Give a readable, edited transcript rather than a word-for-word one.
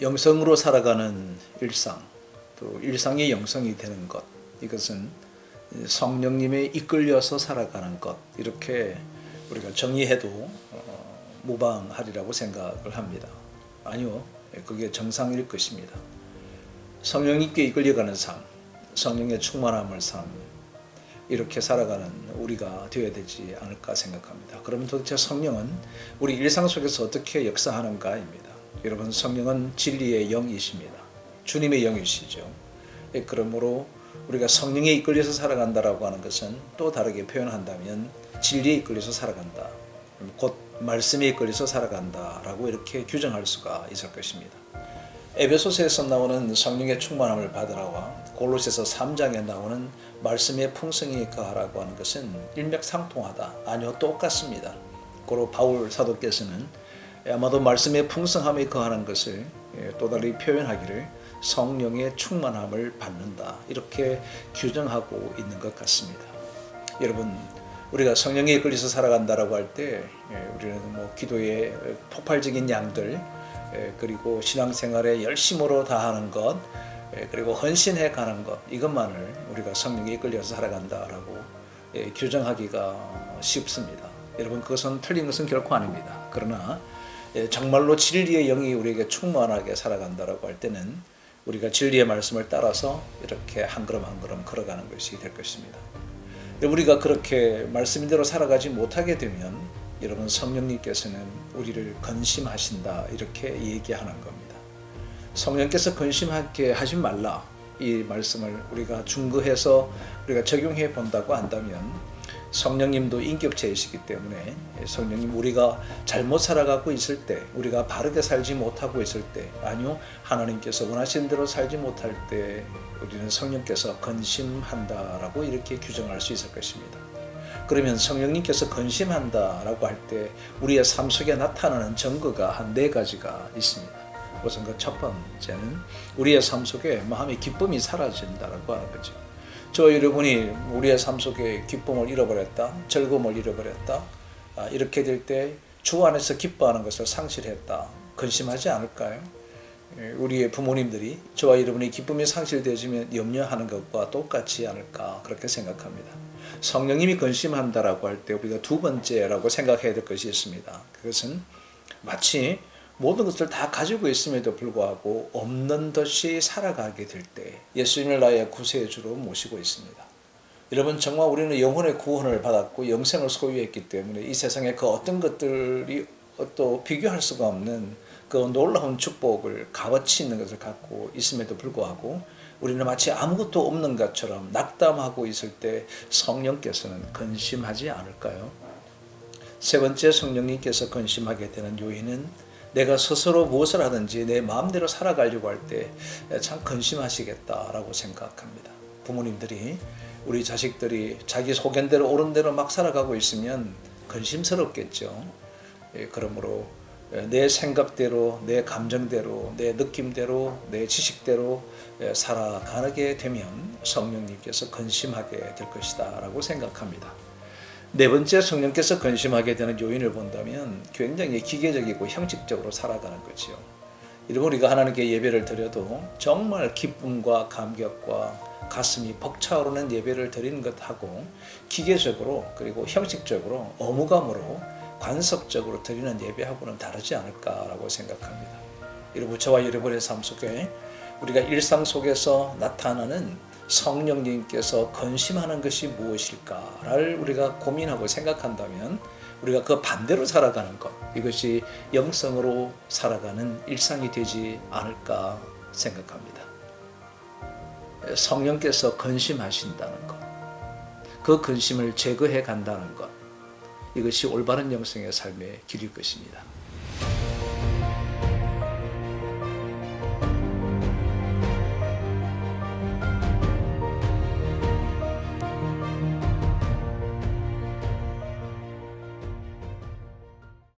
영성으로 살아가는 일상, 또 일상이 영성이 되는 것, 이것은 성령님에 이끌려서 살아가는 것, 이렇게 우리가 정의해도 무방하리라고 생각을 합니다. 아니요, 그게 정상일 것입니다. 성령님께 이끌려가는 삶, 성령의 충만함을 삶, 이렇게 살아가는 우리가 되어야 되지 않을까 생각합니다. 그러면 도대체 성령은 우리 일상 속에서 어떻게 역사하는가입니다. 여러분, 성령은 진리의 영이십니다. 주님의 영이시죠. 그러므로 우리가 성령에 이끌려서 살아간다라고 하는 것은 또 다르게 표현한다면 진리에 이끌려서 살아간다, 곧 말씀에 이끌려서 살아간다라고 이렇게 규정할 수가 있을 것입니다. 에베소서에서 나오는 성령의 충만함을 받으라와 골로새서 3장에 나오는 말씀의 풍성히 거하라고 하는 것은 일맥상통하다, 아니요, 똑같습니다. 고로 바울 사도께서는 아마도 말씀의 풍성함에 거하는 것을 또 다르게 표현하기를 성령의 충만함을 받는다, 이렇게 규정하고 있는 것 같습니다. 여러분, 우리가 성령에 이끌려서 살아간다라고 할 때 우리는 기도의 폭발적인 양들, 그리고 신앙생활에 열심으로 다하는 것, 그리고 헌신해 가는 것, 이것만을 우리가 성령에 이끌려서 살아간다라고 규정하기가 쉽습니다. 여러분, 그것은 틀린 것은 결코 아닙니다. 그러나 정말로 진리의 영이 우리에게 충만하게 살아간다라고 할 때는 우리가 진리의 말씀을 따라서 이렇게 한 걸음 한 걸음 걸어가는 것이 될 것입니다. 우리가 그렇게 말씀대로 살아가지 못하게 되면 여러분, 성령님께서는 우리를 근심하신다, 이렇게 얘기하는 겁니다. 성령께서 근심하게 하지 말라, 이 말씀을 우리가 중거해서 우리가 적용해 본다고 한다면 성령님도 인격체이시기 때문에 성령님, 우리가 잘못 살아가고 있을 때, 우리가 바르게 살지 못하고 있을 때, 아니요, 하나님께서 원하시는 대로 살지 못할 때 우리는 성령께서 근심한다라고 이렇게 규정할 수 있을 것입니다. 그러면 성령님께서 근심한다라고 할 때 우리의 삶 속에 나타나는 증거가 한 4가지가 있습니다. 우선 그 첫 번째는 우리의 삶 속에 마음의 기쁨이 사라진다라고 하는 거죠. 저 여러분이 우리의 삶 속에 기쁨을 잃어버렸다, 즐거움을 잃어버렸다, 이렇게 될 때 주 안에서 기뻐하는 것을 상실했다, 근심하지 않을까요? 우리의 부모님들이 저와 여러분의 기쁨이 상실되어지면 염려하는 것과 똑같지 않을까, 그렇게 생각합니다. 성령님이 근심한다라고 할 때 우리가 두 번째라고 생각해야 될 것이 있습니다. 그것은 마치 모든 것을 다 가지고 있음에도 불구하고 없는 듯이 살아가게 될 때 예수님을 나의 구세주로 모시고 있습니다. 여러분, 정말 우리는 영혼의 구원을 받았고 영생을 소유했기 때문에 이 세상에 그 어떤 것들이 또 비교할 수가 없는 그 놀라운 축복을, 값어치 있는 것을 갖고 있음에도 불구하고 우리는 마치 아무것도 없는 것처럼 낙담하고 있을 때 성령께서는 근심하지 않을까요? 세 번째, 성령님께서 근심하게 되는 요인은 내가 스스로 무엇을 하든지 내 마음대로 살아가려고 할 때 참 근심하시겠다라고 생각합니다. 부모님들이 우리 자식들이 자기 소견대로 옳은 대로 막 살아가고 있으면 근심스럽겠죠. 그러므로 내 생각대로, 내 감정대로, 내 느낌대로, 내 지식대로 살아가게 되면 성령님께서 근심하게 될 것이다 라고 생각합니다. 네 번째, 성령께서 근심하게 되는 요인을 본다면 굉장히 기계적이고 형식적으로 살아가는 거죠. 여러분, 우리가 하나님께 예배를 드려도 정말 기쁨과 감격과 가슴이 벅차오르는 예배를 드리는 것하고 기계적으로, 그리고 형식적으로, 어무감으로 관습적으로 드리는 예배하고는 다르지 않을까라고 생각합니다. 여러분, 저와 여러분의 삶 속에 우리가 일상 속에서 나타나는 성령님께서 근심하는 것이 무엇일까를 우리가 고민하고 생각한다면 우리가 그 반대로 살아가는 것, 이것이 영성으로 살아가는 일상이 되지 않을까 생각합니다. 성령께서 근심하신다는 것, 그 근심을 제거해 간다는 것, 이것이 올바른 영성의 삶의 길일 것입니다.